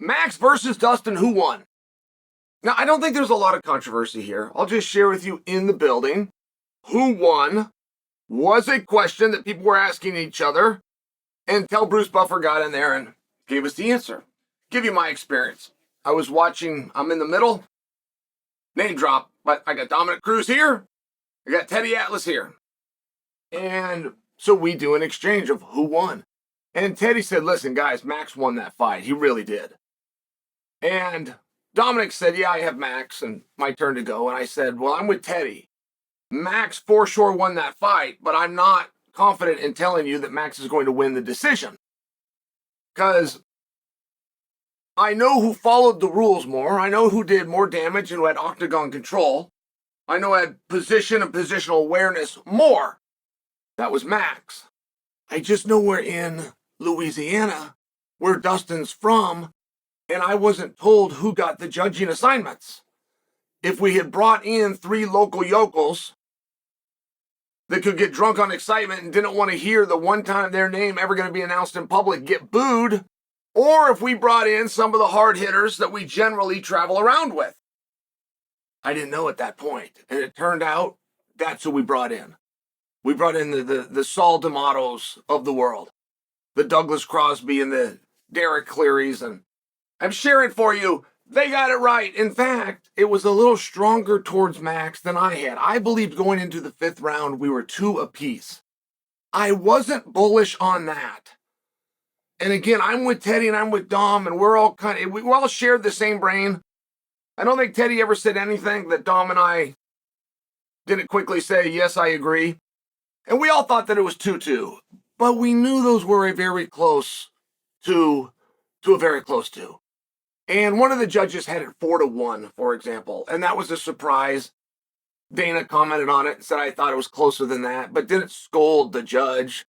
Max versus Dustin, who won? Now, I don't think there's a lot of controversy here. I'll just share with you in the building. Who won was a question that people were asking each other until Bruce Buffer got in there and gave us the answer. Give you my experience. I was watching, I'm in the middle, name drop, but I got Dominic Cruz here, I got Teddy Atlas here. And so we do an exchange of who won. And Teddy said, listen, guys, Max won that fight. He really did. And Dominic said, yeah, I have Max and my turn to go. And I said, well, I'm with Teddy. Max for sure won that fight, but I'm not confident in telling you that Max is going to win the decision. Because I know who followed the rules more. I know who did more damage and who had octagon control. I know had position and positional awareness more. That was Max. I just know we're in Louisiana, where Dustin's from, and I wasn't told who got the judging assignments. If we had brought in 3 local yokels that could get drunk on excitement and didn't want to hear the one time their name ever going to be announced in public get booed, or if we brought in some of the hard hitters that we generally travel around with. I didn't know at that point, and it turned out that's who we brought in. We brought in the Saul D'Amatos of the world, the Douglas Crosby and the Derek Clearys, and I'm sharing for you, they got it right. In fact, it was a little stronger towards Max than I had. I believed going into the 5th round, we were 2 apiece. I wasn't bullish on that. And again, I'm with Teddy and I'm with Dom, and we're all we all shared the same brain. I don't think Teddy ever said anything that Dom and I didn't quickly say, yes, I agree. And we all thought that it was 2-2, but we knew those were a very close to a very close 2. And one of the judges had it 4-1, for example, and that was a surprise. Dana commented on it and said, I thought it was closer than that, but didn't scold the judge.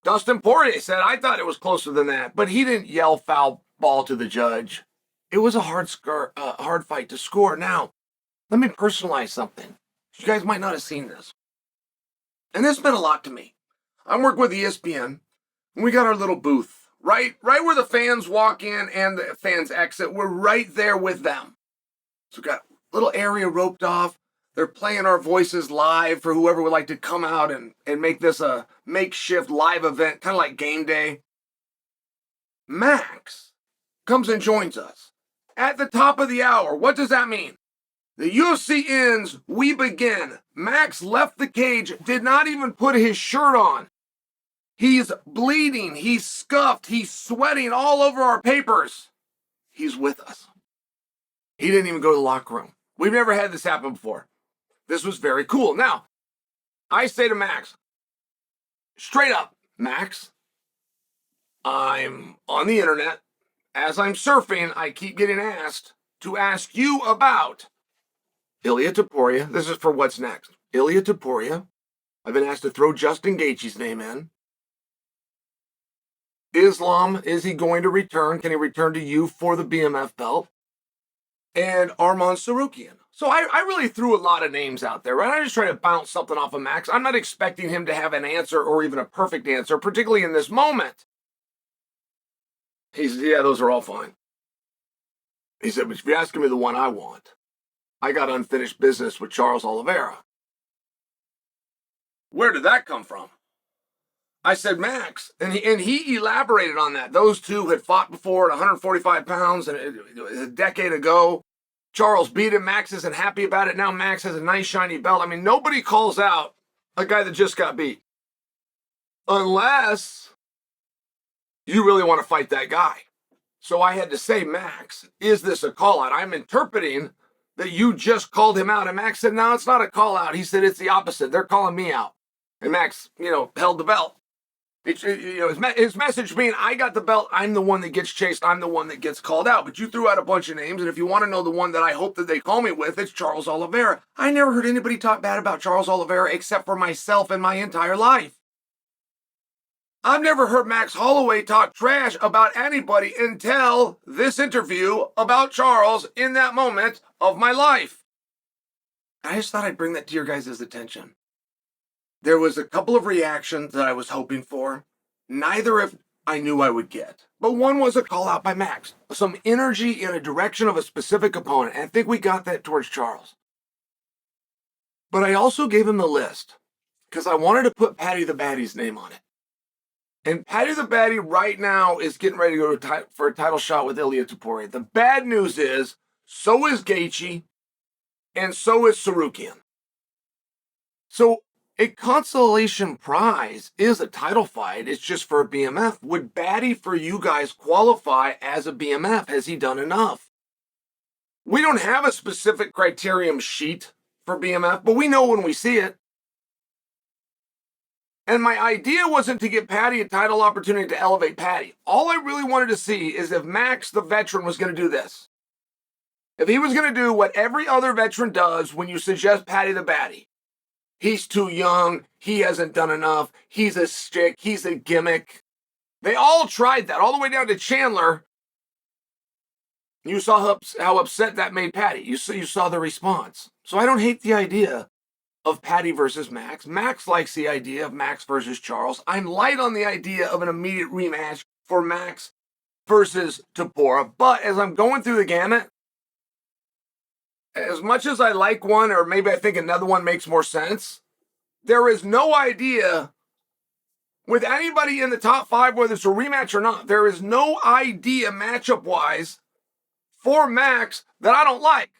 Dustin Poirier said, I thought it was closer than that, but he didn't yell foul ball to the judge. It was a hard fight to score. Now, let me personalize something. You guys might not have seen this. And this meant a lot to me. I'm working with ESPN, and we got our little booth. Right where the fans walk in and the fans exit, we're right there with them. So we've got a little area roped off. They're playing our voices live for whoever would like to come out and make this a makeshift live event, kind of like game day. Max comes and joins us at the top of the hour. What does that mean? The UFC ends, we begin. Max left the cage, did not even put his shirt on. He's bleeding, he's scuffed, he's sweating all over our papers. He's with us. He didn't even go to the locker room. We've never had this happen before. This was very cool. Now, I say to Max, straight up, Max, I'm on the internet. As I'm surfing, I keep getting asked to ask you about Ilia Topuria. This is for what's next. Ilia Topuria. I've been asked to throw Justin Gaethje's name in. Islam, is he going to return? Can he return to you for the BMF belt? And Arman Sarukian. So I really threw a lot of names out there, right? I just try to bounce something off of Max. I'm not expecting him to have an answer or even a perfect answer, particularly in this moment. He said, yeah, those are all fine. He said, but if you're asking me the one I want, I got unfinished business with Charles Oliveira. Where did that come from? I said, Max, and he elaborated on that. Those two had fought before at 145 pounds and a decade ago. Charles beat him. Max isn't happy about it. Now Max has a nice shiny belt. I mean, nobody calls out a guy that just got beat. Unless you really want to fight that guy. So I had to say, Max, is this a call out? I'm interpreting that you just called him out. And Max said, no, it's not a call out. He said, it's the opposite. They're calling me out. And Max, held the belt. His message being, I got the belt, I'm the one that gets chased, I'm the one that gets called out. But you threw out a bunch of names, and if you want to know the one that I hope that they call me with, it's Charles Oliveira. I never heard anybody talk bad about Charles Oliveira except for myself in my entire life. I've never heard Max Holloway talk trash about anybody until this interview about Charles in that moment of my life. I just thought I'd bring that to your guys' attention. There was a couple of reactions that I was hoping for. Neither have I knew I would get. But one was a call out by Max. Some energy in a direction of a specific opponent. And I think we got that towards Charles. But I also gave him the list because I wanted to put Paddy the Baddy's name on it. And Paddy the Baddy right now is getting ready to go for a title shot with Ilia Topuria. The bad news is, so is Gaethje, and so is Sarukian. So a consolation prize is a title fight. It's just for a BMF. Would Baddy for you guys qualify as a BMF? Has he done enough? We don't have a specific criterion sheet for BMF, but we know when we see it. And my idea wasn't to give Paddy a title opportunity to elevate Paddy. All I really wanted to see is if Max, the veteran, was going to do this. If he was going to do what every other veteran does when you suggest Paddy the Baddy. He's too young. He hasn't done enough. He's a stick. He's a gimmick. They all tried that, all the way down to Chandler. You saw how upset that made Paddy. You saw the response. So I don't hate the idea of Paddy versus Max. Max likes the idea of Max versus Charles. I'm light on the idea of an immediate rematch for Max versus Topuria. But as I'm going through the gamut, as much as I like one, or maybe I think another one makes more sense, there is no idea with anybody in the top 5, whether it's a rematch or not, there is no idea matchup-wise for Max that I don't like.